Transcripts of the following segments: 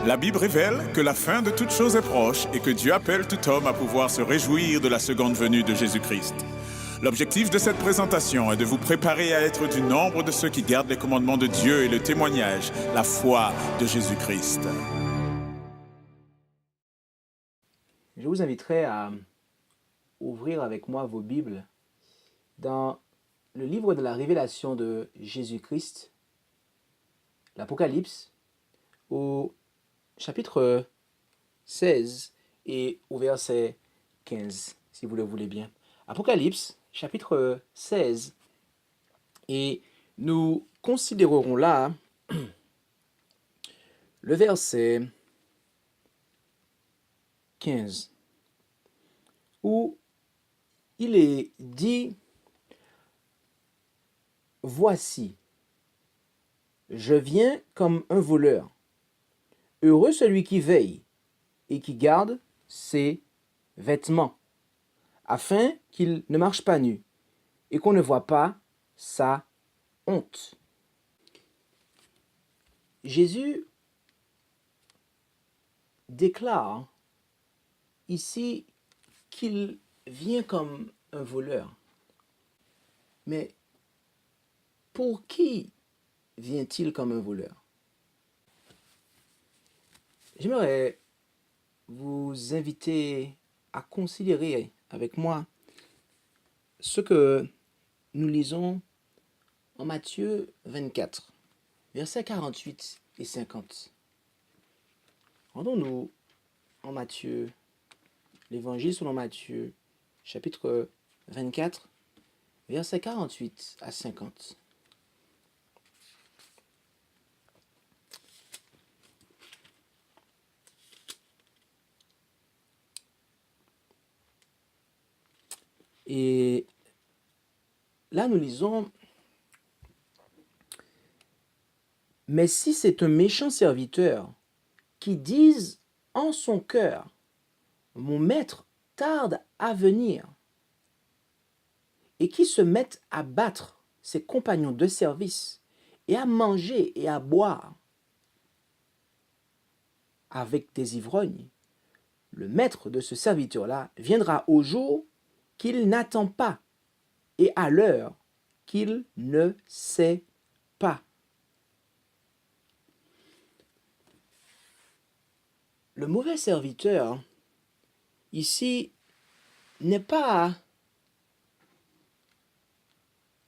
La Bible révèle que la fin de toute chose est proche et que Dieu appelle tout homme à pouvoir se réjouir de la seconde venue de Jésus-Christ. L'objectif de cette présentation est de vous préparer à être du nombre de ceux qui gardent les commandements de Dieu et le témoignage, la foi de Jésus-Christ. Je vous inviterai à ouvrir avec moi vos Bibles dans le livre de la révélation de Jésus-Christ, l'Apocalypse, au chapitre 16 et au verset 15, si vous le voulez bien. Apocalypse, chapitre 16, et nous considérerons là le verset 15, où il est dit: « Voici, je viens comme un voleur. Heureux celui qui veille et qui garde ses vêtements, afin qu'il ne marche pas nu et qu'on ne voie pas sa honte. » Jésus déclare ici qu'il vient comme un voleur. Mais pour qui vient-il comme un voleur? J'aimerais vous inviter à considérer avec moi ce que nous lisons en Matthieu 24, versets 48 et 50. Rendons-nous en Matthieu, l'évangile selon Matthieu, chapitre 24, versets 48 à 50. Et là, nous lisons: « Mais si c'est un méchant serviteur qui dise en son cœur, mon maître tarde à venir, et qui se mette à battre ses compagnons de service et à manger et à boire avec des ivrognes, le maître de ce serviteur-là viendra au jour qu'il n'attend pas et à l'heure qu'il ne sait pas. » Le mauvais serviteur, ici, n'est pas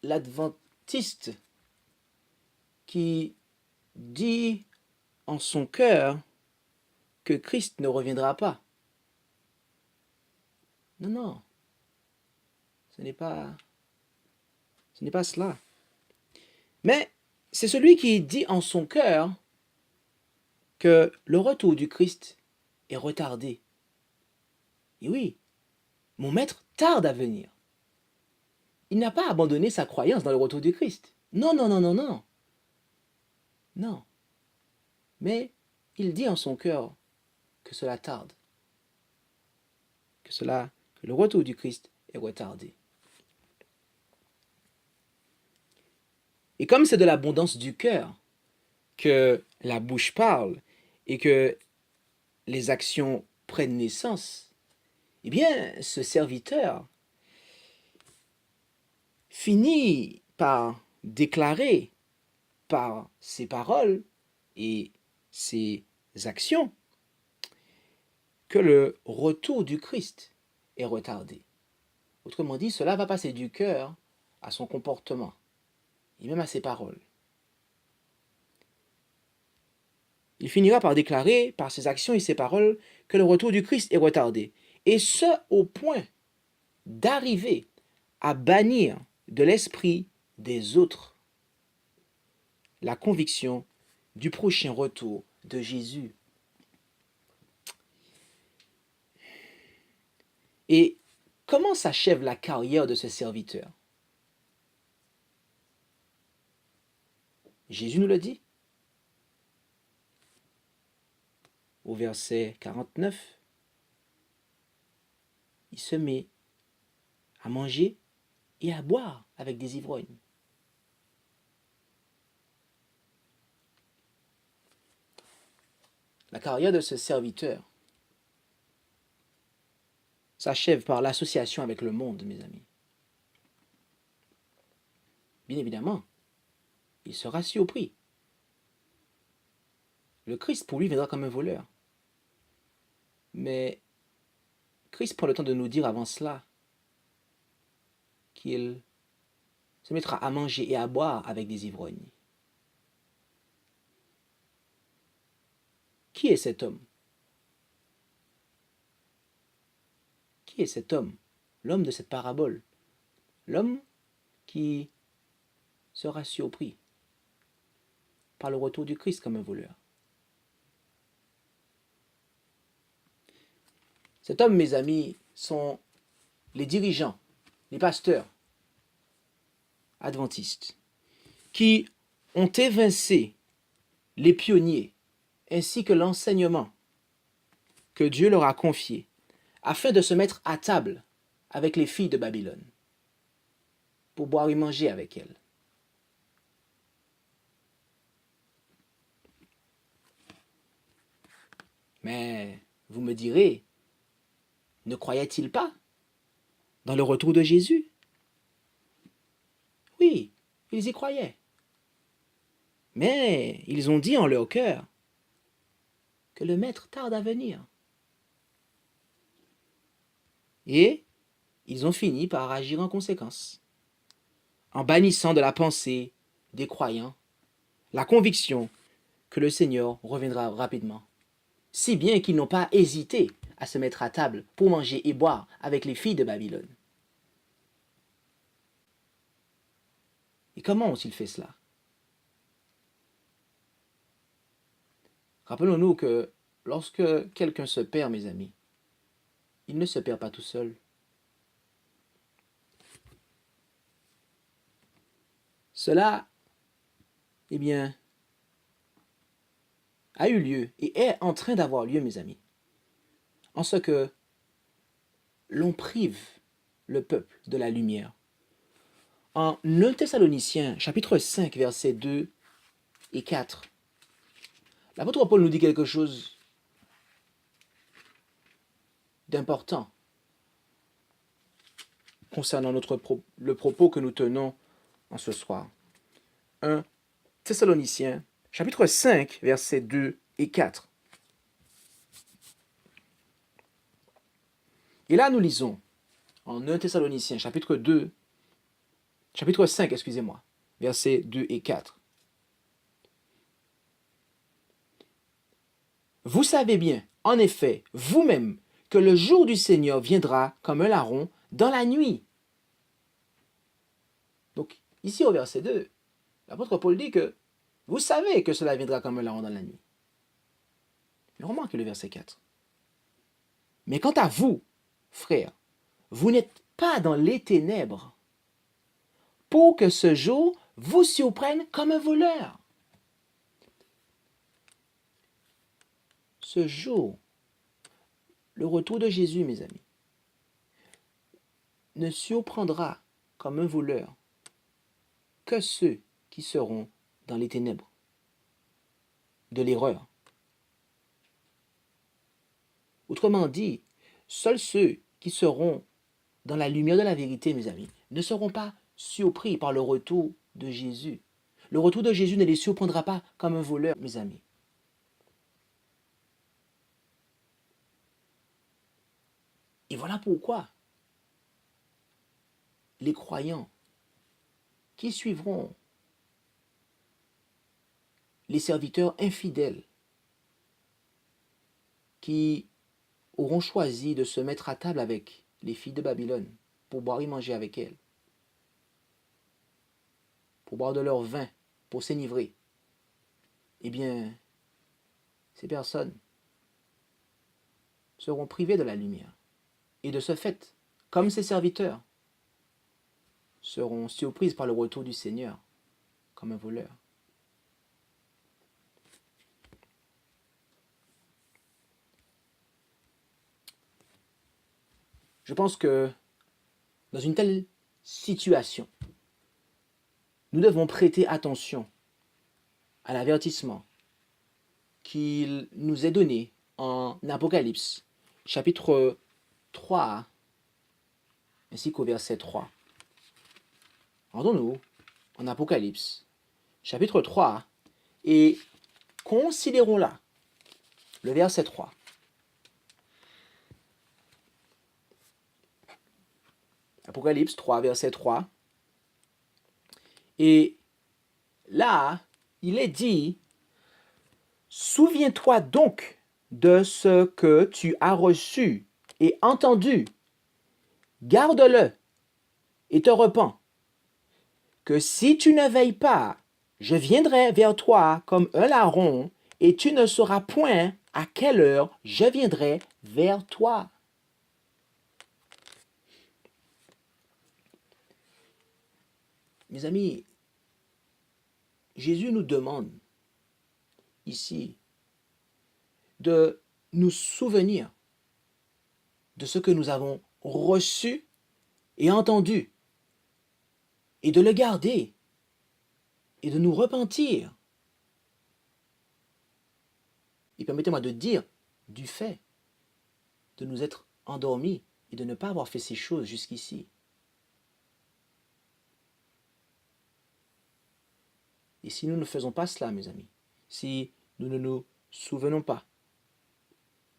l'adventiste qui dit en son cœur que Christ ne reviendra pas. Non, non, ce n'est pas cela. Mais c'est celui qui dit en son cœur que le retour du Christ est retardé. Et oui, mon maître tarde à venir. Il n'a pas abandonné sa croyance dans le retour du Christ. Non, non, non, non, non. Non. Mais il dit en son cœur que cela tarde. Que le retour du Christ est retardé. Et comme c'est de l'abondance du cœur que la bouche parle et que les actions prennent naissance, eh bien, ce serviteur finit par déclarer par ses paroles et ses actions que le retour du Christ est retardé. Autrement dit, cela va passer du cœur à son comportement et même à ses paroles. Il finira par déclarer par ses actions et ses paroles que le retour du Christ est retardé. Et ce, au point d'arriver à bannir de l'esprit des autres la conviction du prochain retour de Jésus. Et comment s'achève la carrière de ce serviteur? Jésus nous le dit au verset 49. Il se met à manger et à boire avec des ivrognes. La carrière de ce serviteur s'achève par l'association avec le monde, mes amis. Bien évidemment, il sera surpris. Le Christ, pour lui, viendra comme un voleur. Mais Christ prend le temps de nous dire avant cela qu'il se mettra à manger et à boire avec des ivrognes. Qui est cet homme? Qui est cet homme? L'homme de cette parabole. L'homme qui sera surpris par le retour du Christ comme un voleur. Cet homme, mes amis, sont les dirigeants, les pasteurs adventistes qui ont évincé les pionniers ainsi que l'enseignement que Dieu leur a confié afin de se mettre à table avec les filles de Babylone pour boire et manger avec elles. Mais vous me direz, ne croyaient-ils pas dans le retour de Jésus? Oui, ils y croyaient. Mais ils ont dit en leur cœur que le Maître tarde à venir. Et ils ont fini par agir en conséquence, en bannissant de la pensée des croyants la conviction que le Seigneur reviendra rapidement, si bien qu'ils n'ont pas hésité à se mettre à table pour manger et boire avec les filles de Babylone. Et comment ont-ils fait cela? Rappelons-nous que lorsque quelqu'un se perd, mes amis, il ne se perd pas tout seul. Cela, eh bien, a eu lieu et est en train d'avoir lieu, mes amis, en ce que l'on prive le peuple de la lumière. En 1 Thessaloniciens, chapitre 5, versets 2 et 4, l'apôtre Paul nous dit quelque chose d'important concernant le propos que nous tenons en ce soir. 1 Thessaloniciens, chapitre 5, versets 2 et 4. Et là, nous lisons en 1 Thessaloniciens, chapitre 5, versets 2 et 4. Vous savez bien, en effet, vous-même, que le jour du Seigneur viendra comme un larron dans la nuit. Donc, ici au verset 2, l'apôtre Paul dit que vous savez que cela viendra comme un larron dans la nuit. Mais remarquez le verset 4. Mais quant à vous, frères, vous n'êtes pas dans les ténèbres pour que ce jour vous surprenne comme un voleur. Ce jour, le retour de Jésus, mes amis, ne surprendra comme un voleur que ceux qui seront dans les ténèbres de l'erreur. Autrement dit, seuls ceux qui seront dans la lumière de la vérité, mes amis, ne seront pas surpris par le retour de Jésus. Le retour de Jésus ne les surprendra pas comme un voleur, mes amis. Et voilà pourquoi les croyants qui suivront les serviteurs infidèles qui auront choisi de se mettre à table avec les filles de Babylone pour boire et manger avec elles, pour boire de leur vin, pour s'enivrer, eh bien, ces personnes seront privées de la lumière. Et de ce fait, comme ces serviteurs, seront surprises par le retour du Seigneur comme un voleur. Je pense que dans une telle situation, nous devons prêter attention à l'avertissement qu'il nous est donné en Apocalypse, chapitre 3, ainsi qu'au verset 3. Rendons-nous en Apocalypse, chapitre 3, et considérons là le verset 3. Apocalypse 3, verset 3. Et là, il est dit, « Souviens-toi donc de ce que tu as reçu et entendu. Garde-le et te repens. Que si tu ne veilles pas, je viendrai vers toi comme un larron, et tu ne sauras point à quelle heure je viendrai vers toi. » Mes amis, Jésus nous demande ici de nous souvenir de ce que nous avons reçu et entendu, et de le garder, et de nous repentir. Et permettez-moi de dire du fait de nous être endormis et de ne pas avoir fait ces choses jusqu'ici. Et si nous ne faisons pas cela, mes amis, si nous ne nous souvenons pas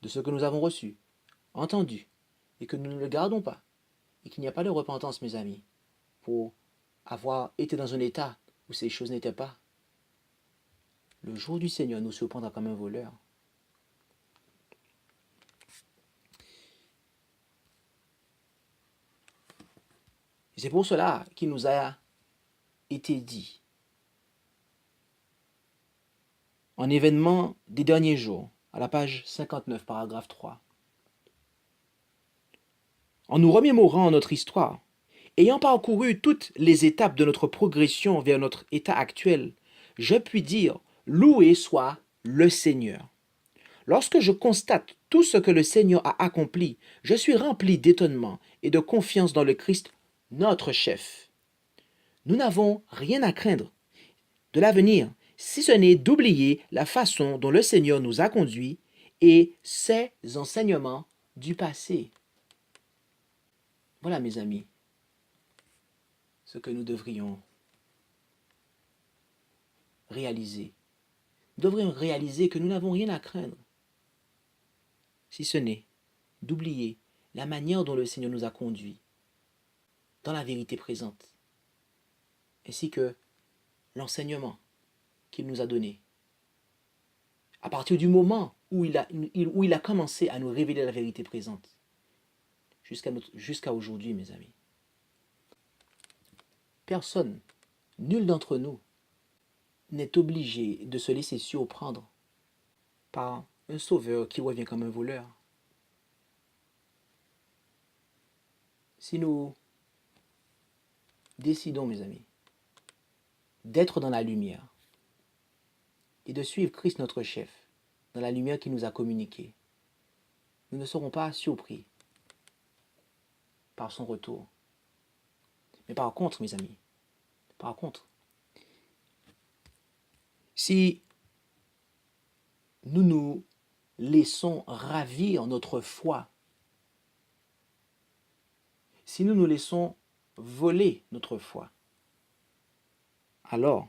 de ce que nous avons reçu, entendu, et que nous ne le gardons pas, et qu'il n'y a pas de repentance, mes amis, pour avoir été dans un état où ces choses n'étaient pas, le jour du Seigneur nous surprendra comme un voleur. Et c'est pour cela qu'il nous a été dit, en événement des derniers jours, à la page 59, paragraphe 3. En nous remémorant notre histoire, ayant parcouru toutes les étapes de notre progression vers notre état actuel, je puis dire, loué soit le Seigneur. Lorsque je constate tout ce que le Seigneur a accompli, je suis rempli d'étonnement et de confiance dans le Christ, notre chef. Nous n'avons rien à craindre de l'avenir, si ce n'est d'oublier la façon dont le Seigneur nous a conduits et ses enseignements du passé. Voilà, mes amis, ce que nous devrions réaliser. Nous devrions réaliser que nous n'avons rien à craindre, si ce n'est d'oublier la manière dont le Seigneur nous a conduits dans la vérité présente, ainsi que l'enseignement qu'il nous a donné. À partir du moment où il a commencé à nous révéler la vérité présente, jusqu'à aujourd'hui, mes amis. Personne, nul d'entre nous, n'est obligé de se laisser surprendre par un sauveur qui revient comme un voleur. Si nous décidons, mes amis, d'être dans la lumière et de suivre Christ notre chef dans la lumière qu'il nous a communiquée, nous ne serons pas surpris par son retour. Mais par contre, mes amis, si nous nous laissons ravir notre foi, si nous nous laissons voler notre foi, alors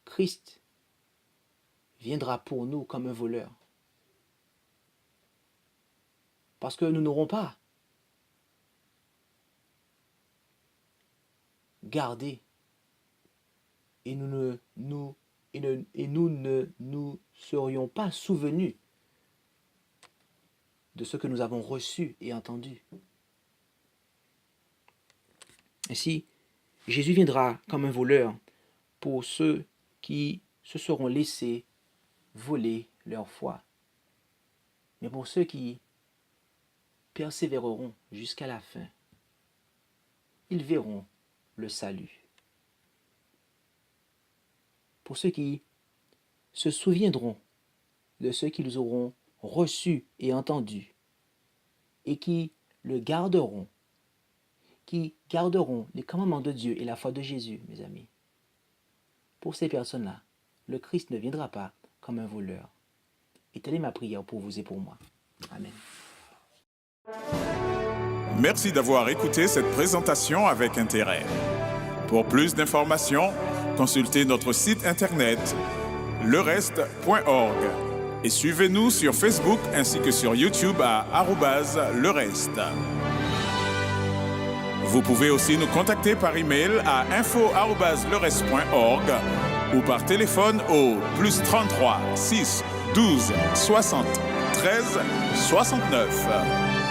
Christ viendra pour nous comme un voleur. Parce que nous n'aurons pas gardé et nous ne nous serions pas souvenus de ce que nous avons reçu et entendu. Ainsi, Jésus viendra comme un voleur pour ceux qui se seront laissés voler leur foi. Mais pour ceux qui persévéreront jusqu'à la fin, ils verront le salut. Pour ceux qui se souviendront de ce qu'ils auront reçu et entendu, et qui le garderont, qui garderont les commandements de Dieu et la foi de Jésus, mes amis. Pour ces personnes-là, le Christ ne viendra pas comme un voleur. Et telle est ma prière pour vous et pour moi. Amen. Merci d'avoir écouté cette présentation avec intérêt. Pour plus d'informations, consultez notre site internet lereste.org et suivez-nous sur Facebook ainsi que sur YouTube à @lereste. Vous pouvez aussi nous contacter par email à info@lereste.org ou par téléphone au +33 6 12 60 13 69.